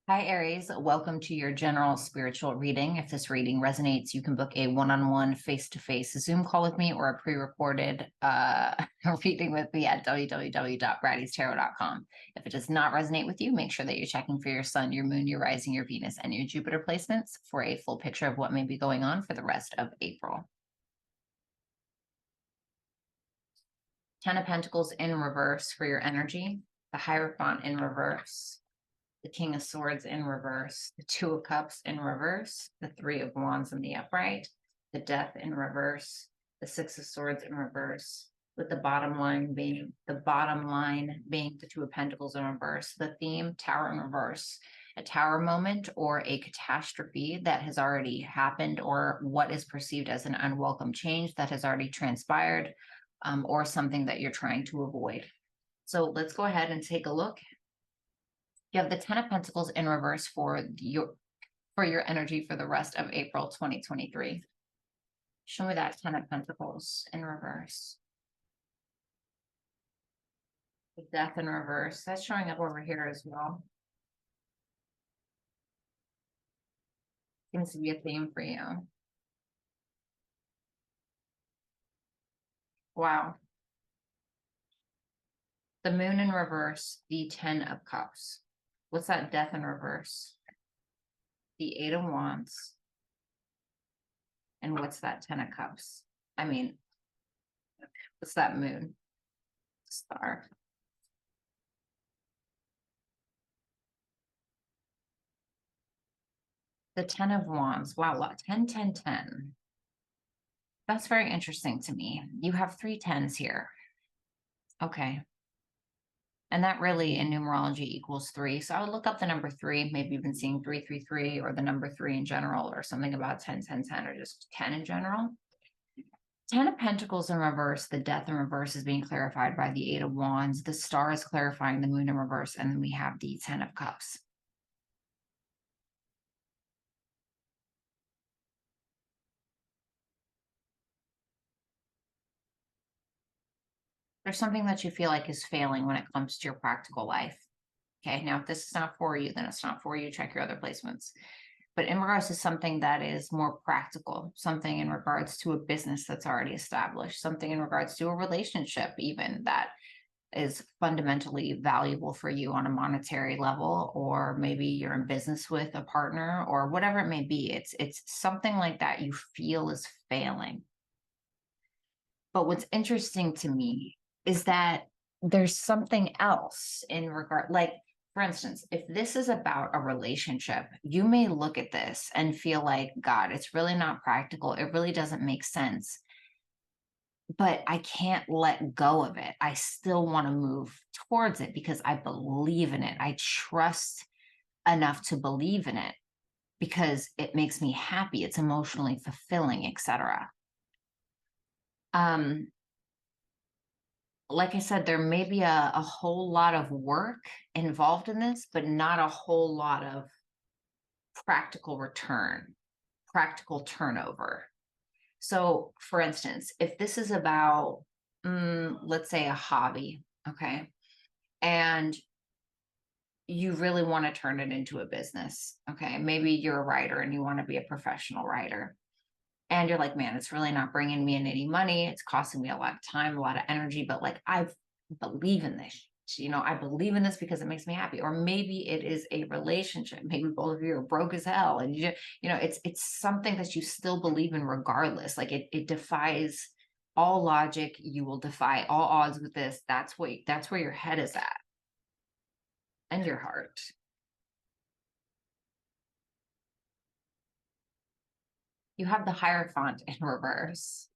Hi, Aries. Welcome to your general spiritual reading. If this reading resonates, you can book a one-on-one, face-to-face Zoom call with me or a pre-recorded reading with me at www.brattystarot.com. If it does not resonate with you, make sure that you're checking for your sun, your moon, your rising, your Venus, and your Jupiter placements for a full picture of what may be going on for the rest of April. Ten of Pentacles in reverse for your energy, the Hierophant in reverse, the King of Swords in reverse, the Two of Cups in reverse, the Three of Wands in the upright, the Death in reverse, the Six of Swords in reverse, with the bottom line being the Two of Pentacles in reverse. The theme, Tower in reverse, a tower moment or a catastrophe that has already happened, or what is perceived as an unwelcome change that has already transpired, or something that you're trying to avoid. So let's go ahead and take a look. You have the Ten of Pentacles in reverse for your energy for the rest of April 2023. Show me that Ten of Pentacles in reverse. The Death in reverse. That's showing up over here as well. Seems to be a theme for you. Wow. The Moon in reverse, the Ten of Cups. What's that Death in reverse? The Eight of Wands. And what's that Ten of Cups? I mean, what's that Moon? Star. The Ten of Wands. Wow, 10, 10, 10. That's very interesting to me. You have three tens here. Okay. And that really in numerology equals 3. So I would look up the number 3, maybe you've been seeing 333 or the number 3 in general, or something about 10, 10, 10, or just 10 in general. Ten of Pentacles in reverse, the Death in reverse is being clarified by the Eight of Wands. The Star is clarifying the Moon in reverse, and then we have the Ten of Cups. There's something that you feel like is failing when it comes to your practical life. Okay, now if this is not for you, then it's not for you. Check your other placements. But in regards to something that is more practical, something in regards to a business that's already established, something in regards to a relationship even that is fundamentally valuable for you on a monetary level, or maybe you're in business with a partner or whatever it may be, it's something like that you feel is failing. But what's interesting to me is that there's something else in regard, like, for instance, if this is about a relationship, you may look at this and feel like, God, it's really not practical. It really doesn't make sense. But I can't let go of it. I still want to move towards it because I believe in it. I trust enough to believe in it because it makes me happy. It's emotionally fulfilling, etc. Like I said, there may be a whole lot of work involved in this, but not a whole lot of practical return, practical turnover. So, for instance, if this is about, let's say, a hobby, okay, and you really want to turn it into a business, okay, maybe you're a writer and you want to be a professional writer. And you're like, man, it's really not bringing me in any money. It's costing me a lot of time, a lot of energy, but like, I believe in this. I believe in this because it makes me happy. Or maybe it is a relationship. Maybe both of you are broke as hell. And it's something that you still believe in regardless. Like it defies all logic. You will defy all odds with this. That's where your head is at. And your heart. You have the Hierophant in reverse.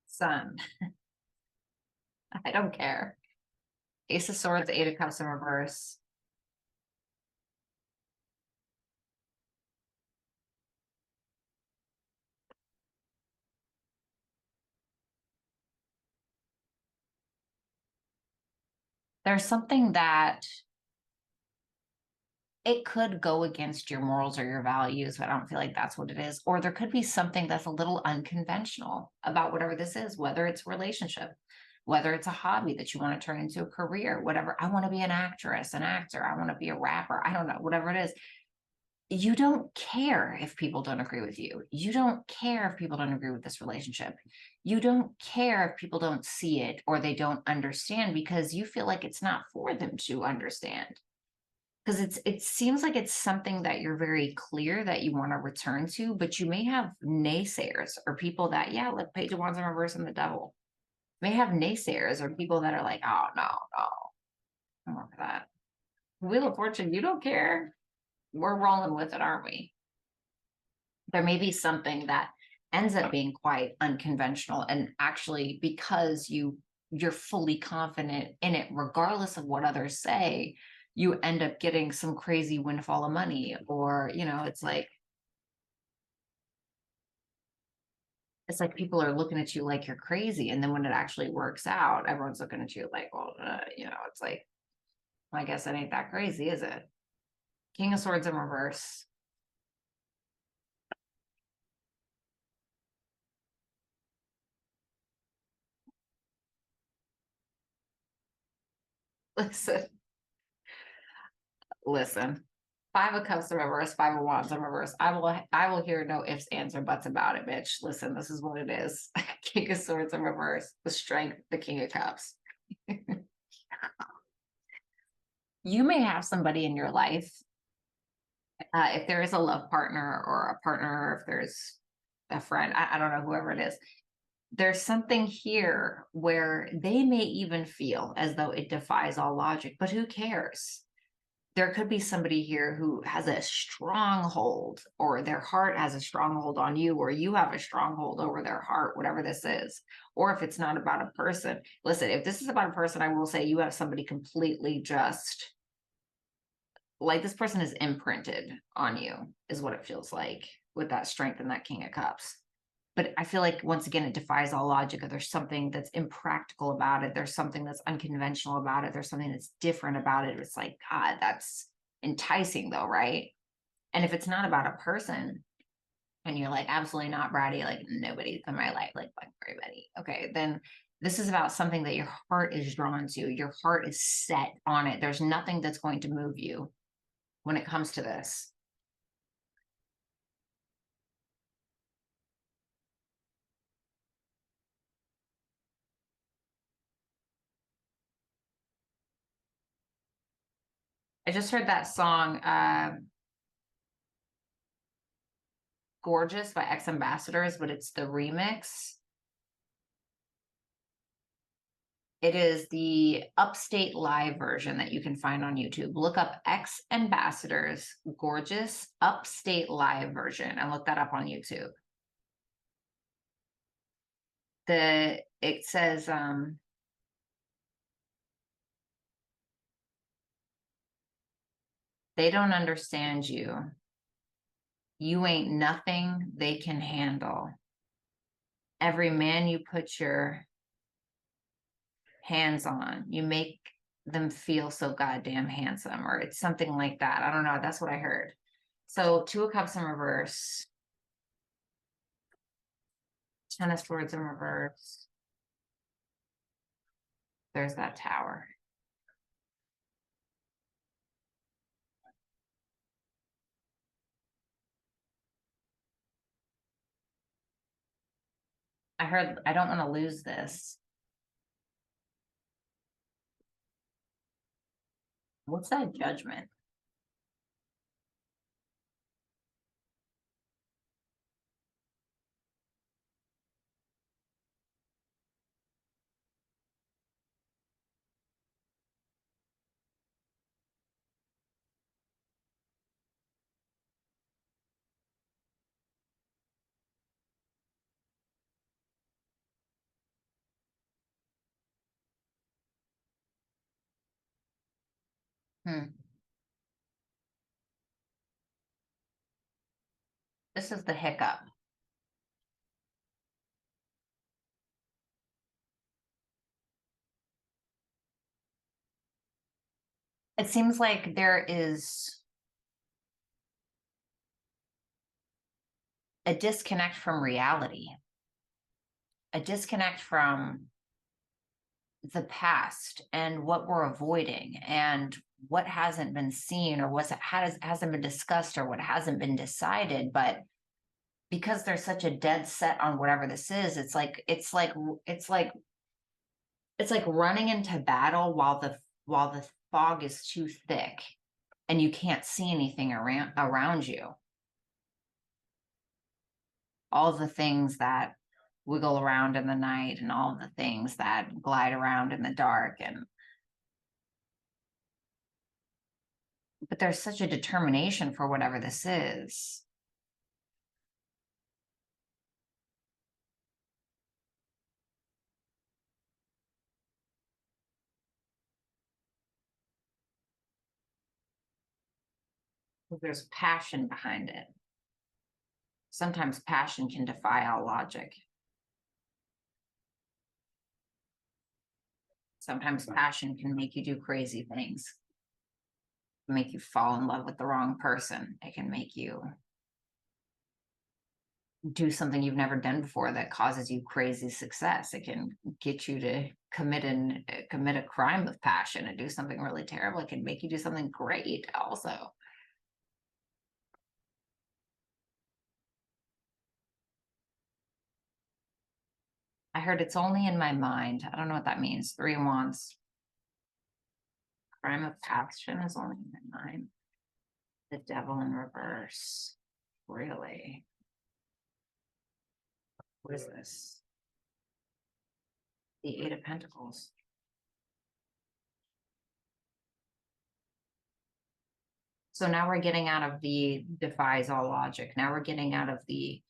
Sun. I don't care. Ace of Swords, Eight of Cups in reverse. There's something that it could go against your morals or your values, but I don't feel like that's what it is. Or there could be something that's a little unconventional about whatever this is, whether it's a relationship, whether it's a hobby that you want to turn into a career, whatever. I want to be an actress, an actor. I want to be a rapper. I don't know, whatever it is. You don't care if people don't agree with you. You don't care if people don't agree with this relationship. You don't care if people don't see it or they don't understand because you feel like it's not for them to understand. Because it seems like it's something that you're very clear that you want to return to, but you may have naysayers or people that, yeah, like Page of Wands in reverse and the devil. May have naysayers or people that are like, oh no, no, I'm over that. Wheel of Fortune, you don't care. We're rolling with it, aren't we? There may be something that ends up being quite unconventional, and actually because you're fully confident in it regardless of what others say, you end up getting some crazy windfall of money, or it's like people are looking at you like you're crazy, and then when it actually works out, everyone's looking at you like, well, it's like, I guess it ain't that crazy, is it? King of Swords in reverse. Listen, listen. Five of Cups in reverse, Five of Wands in reverse. I will hear no ifs, ands, or buts about it, bitch. Listen, this is what it is. King of Swords in reverse, the Strength, the King of Cups. You may have somebody in your life, if there is a love partner or a partner, if there's a friend, I don't know, whoever it is, there's something here where they may even feel as though it defies all logic, but who cares? There could be somebody here who has a stronghold, or their heart has a stronghold on you, or you have a stronghold over their heart, whatever this is. Or if it's not about a person, listen, if this is about a person, I will say you have somebody completely just like this person is imprinted on you, is what it feels like with that Strength and that King of Cups. But I feel like once again, it defies all logic. There's something that's impractical about it. There's something that's unconventional about it. There's something that's different about it. It's like, God, that's enticing though, right? And if it's not about a person and you're like, absolutely not, Bratty, like nobody's in my life, like everybody. Okay, then this is about something that your heart is drawn to. Your heart is set on it. There's nothing that's going to move you when it comes to this. I just heard that song, Gorgeous by X Ambassadors, but it's the remix. It is the upstate live version that you can find on YouTube. Look up X Ambassadors Gorgeous Upstate Live version and look that up on YouTube. It says they don't understand you. You ain't nothing they can handle. Every man you put your hands on, you make them feel so goddamn handsome, or it's something like that. I don't know. That's what I heard. So Two of Cups in reverse, Ten of Swords in reverse. There's that Tower. I heard I don't want to lose this. What's that Judgment? Hmm. This is the hiccup. It seems like there is a disconnect from reality, a disconnect from the past and what we're avoiding and what hasn't been seen or hasn't been discussed or what hasn't been decided. But because there's such a dead set on whatever this is, it's like running into battle while the fog is too thick and you can't see anything around you. All the things that wiggle around in the night and all the things that glide around in the dark, and but there's such a determination for whatever this is. There's passion behind it. Sometimes passion can defy all logic. Sometimes passion can make you do crazy things, make you fall in love with the wrong person. It can make you do something you've never done before that causes you crazy success. It can get you to commit a crime with passion and do something really terrible. It can make you do something great also. I heard it's only in my mind. I don't know what that means. 3 of Wands. Crime of passion is only in my mind. The Devil in reverse. Really? What is this? The Eight of Pentacles. So now we're getting out of the defies all logic. Now we're getting out of the,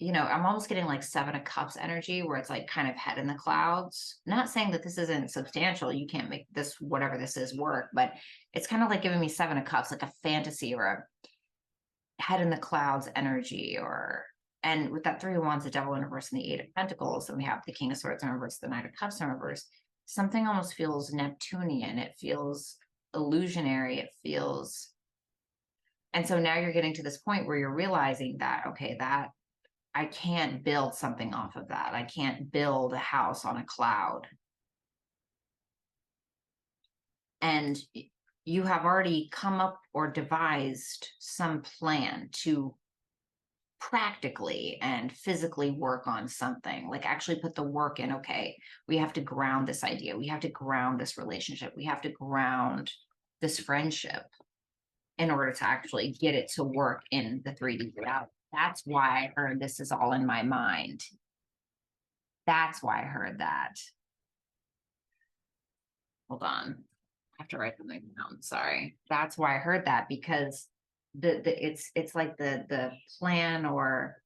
I'm almost getting like Seven of Cups energy where it's like kind of head in the clouds. Not saying that this isn't substantial. You can't make this, whatever this is, work, but it's kind of like giving me Seven of Cups, like a fantasy or a head in the clouds energy. And with that 3 of Wands, the Devil in reverse, and the Eight of Pentacles, and we have the King of Swords in reverse, the Knight of Cups in reverse, something almost feels Neptunian. It feels illusionary. It feels, and so now you're getting to this point where you're realizing that, okay, that I can't build something off of that. I can't build a house on a cloud. And you have already come up or devised some plan to practically and physically work on something, like actually put the work in. Okay, we have to ground this idea. We have to ground this relationship. We have to ground this friendship in order to actually get it to work in the 3D reality. That's why I heard this is all in my mind. That's why I heard that. Hold on. I have to write something down. Sorry. That's why I heard that, because it's like the plan or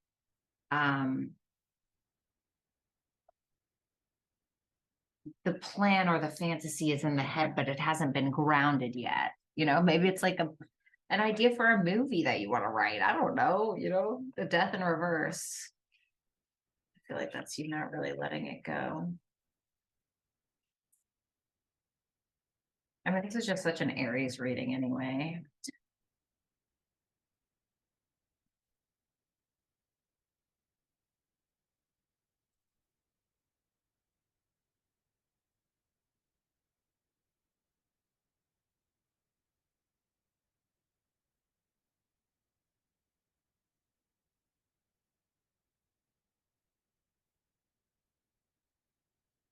the plan or the fantasy is in the head, but it hasn't been grounded yet. Maybe it's like an idea for a movie that you want to write. I don't know, the Death in reverse. I feel like that's you not really letting it go. I mean, this is just such an Aries reading anyway.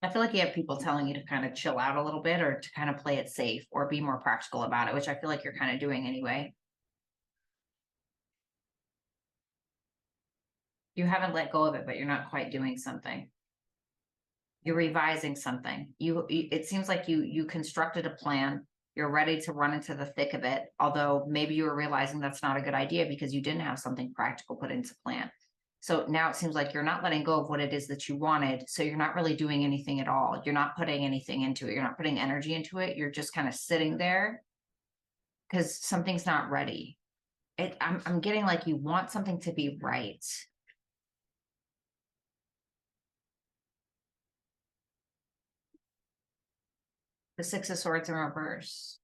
I feel like you have people telling you to kind of chill out a little bit or to kind of play it safe or be more practical about it, which I feel like you're kind of doing anyway. You haven't let go of it, but you're not quite doing something. You're revising something. It seems like you constructed a plan. You're ready to run into the thick of it. Although maybe you were realizing that's not a good idea because you didn't have something practical put into plan. So now it seems like you're not letting go of what it is that you wanted. So you're not really doing anything at all. You're not putting anything into it. You're not putting energy into it. You're just kind of sitting there because something's not ready. I'm getting like you want something to be right. The Six of Swords in reverse.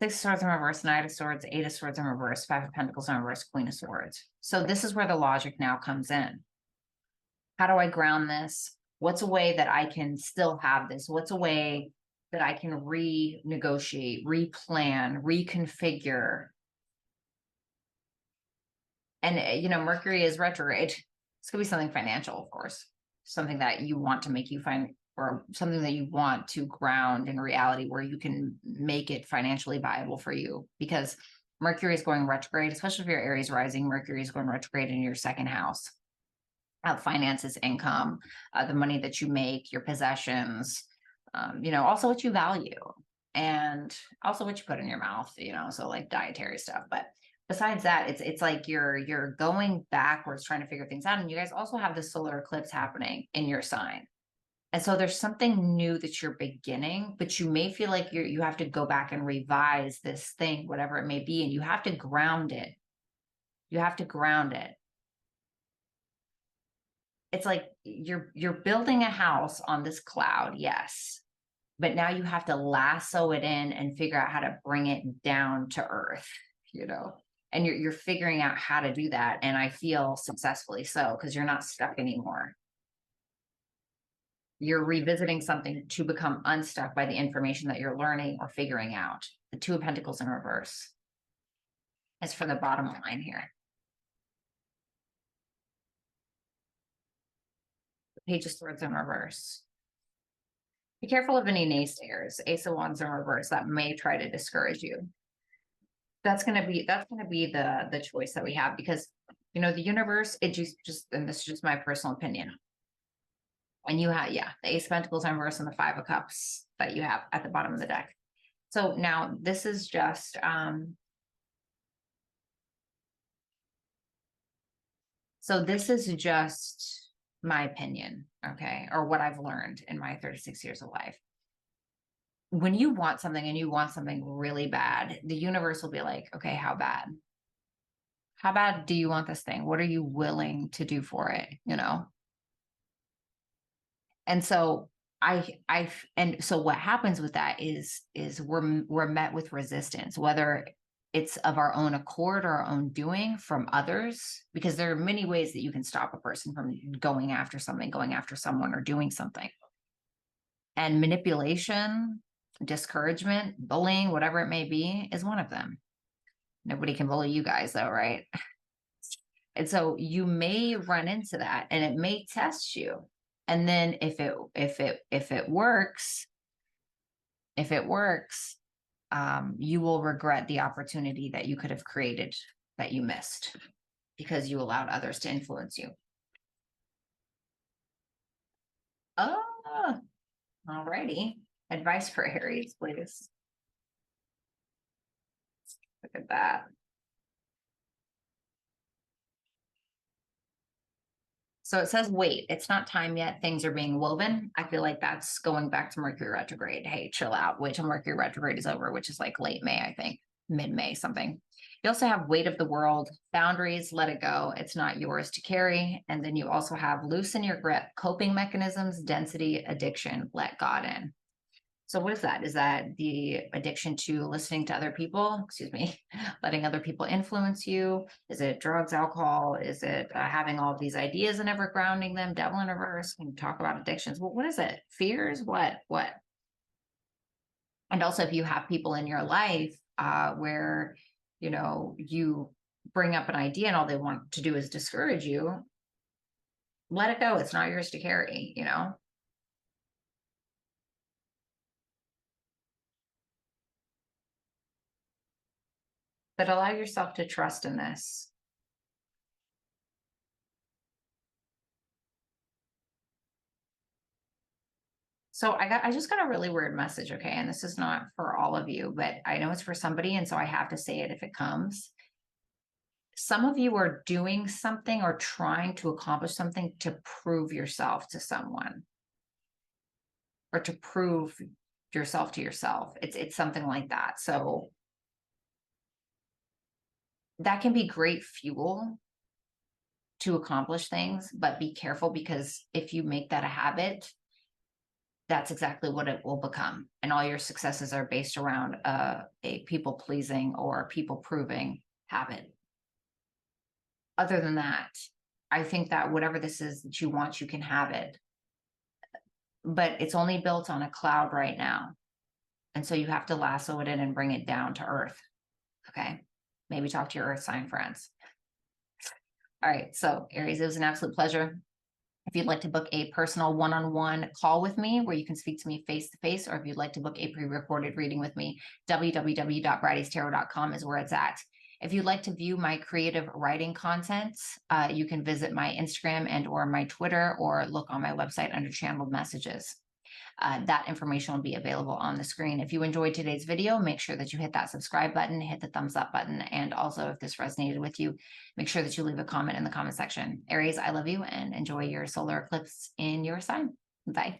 Six of Swords in reverse, Knight of Swords, Eight of Swords in reverse, Five of Pentacles in reverse, Queen of Swords. So this is where the logic now comes in. How do I ground this? What's a way that I can still have this? What's a way that I can renegotiate, replan, reconfigure? And, you know, Mercury is retrograde. It's going to be something financial, of course, something that you want to make you find, or something that you want to ground in reality where you can make it financially viable for you. Because Mercury is going retrograde, especially if you're Aries rising, Mercury is going retrograde in your second house. Finances, income, the money that you make, your possessions, you know, also what you value, and also what you put in your mouth, you know, so like dietary stuff. But besides that, it's like you're going backwards trying to figure things out. And you guys also have the solar eclipse happening in your sign. And so there's something new that you're beginning, but you may feel like you have to go back and revise this thing, whatever it may be, and you have to ground it. You have to ground it. It's like you're building a house on this cloud, yes, but now you have to lasso it in and figure out how to bring it down to earth, you know, and you're figuring out how to do that. And I feel successfully so, because you're not stuck anymore. You're revisiting something to become unstuck by the information that you're learning or figuring out. The Two of Pentacles in reverse is for the bottom line here. The Page of Swords in reverse. Be careful of any naysayers. Ace of Wands in reverse that may try to discourage you. That's gonna be the choice that we have, because you know the universe, it just and this is just my personal opinion. And you have, yeah, the Ace of Pentacles in reverse and the Five of Cups that you have at the bottom of the deck. So now this is just my opinion, okay, or what I've learned in my 36 years of life. When you want something and you want something really bad, the universe will be like, okay, how bad? How bad do you want this thing? What are you willing to do for it? You know? And so and so what happens with that is we're met with resistance, whether it's of our own accord or our own doing from others, because there are many ways that you can stop a person from going after something, going after someone, or doing something. And manipulation, discouragement, bullying, whatever it may be, is one of them. Nobody can bully you guys though, right? And so you may run into that and it may test you. And then if it works, you will regret the opportunity that you could have created that you missed because you allowed others to influence you. Oh, alrighty. Advice for Aries, please. Look at that. So it says, wait, it's not time yet. Things are being woven. I feel like that's going back to Mercury retrograde. Hey, chill out. Wait till Mercury retrograde is over, which is like late May, I think, mid-May something. You also have weight of the world, boundaries, let it go. It's not yours to carry. And then you also have loosen your grip, coping mechanisms, density, addiction, let God in. So what is that? Is that the addiction to listening to other people? Excuse me, letting other people influence you? Is it drugs, alcohol? Is it having all of these ideas and never grounding them? Devil in reverse. When you talk about addictions, well, what is it? Fears? What? And also, if you have people in your life where you know you bring up an idea and all they want to do is discourage you, let it go. It's not yours to carry. You know. But allow yourself to trust in this. So I just got a really weird message, okay? And this is not for all of you, but I know it's for somebody, and so I have to say it if it comes. Some of you are doing something or trying to accomplish something to prove yourself to someone, or to prove yourself to yourself. It's something like that. So that can be great fuel to accomplish things, but be careful, because if you make that a habit, that's exactly what it will become. And all your successes are based around a people pleasing or people proving habit. Other than that, I think that whatever this is that you want, you can have it. But it's only built on a cloud right now. And so you have to lasso it in and bring it down to earth. Okay. Maybe talk to your earth sign friends. All right. So, Aries, it was an absolute pleasure. If you'd like to book a personal one-on-one call with me where you can speak to me face-to-face, or if you'd like to book a pre-recorded reading with me, www.brattystarot.com is where it's at. If you'd like to view my creative writing content, you can visit my Instagram and or my Twitter, or look on my website under channeled messages. That information will be available on the screen. If you enjoyed today's video, make sure that you hit that subscribe button, hit the thumbs up button, and also if this resonated with you, make sure that you leave a comment in the comment section. Aries, I love you and enjoy your solar eclipse in your sign. Bye.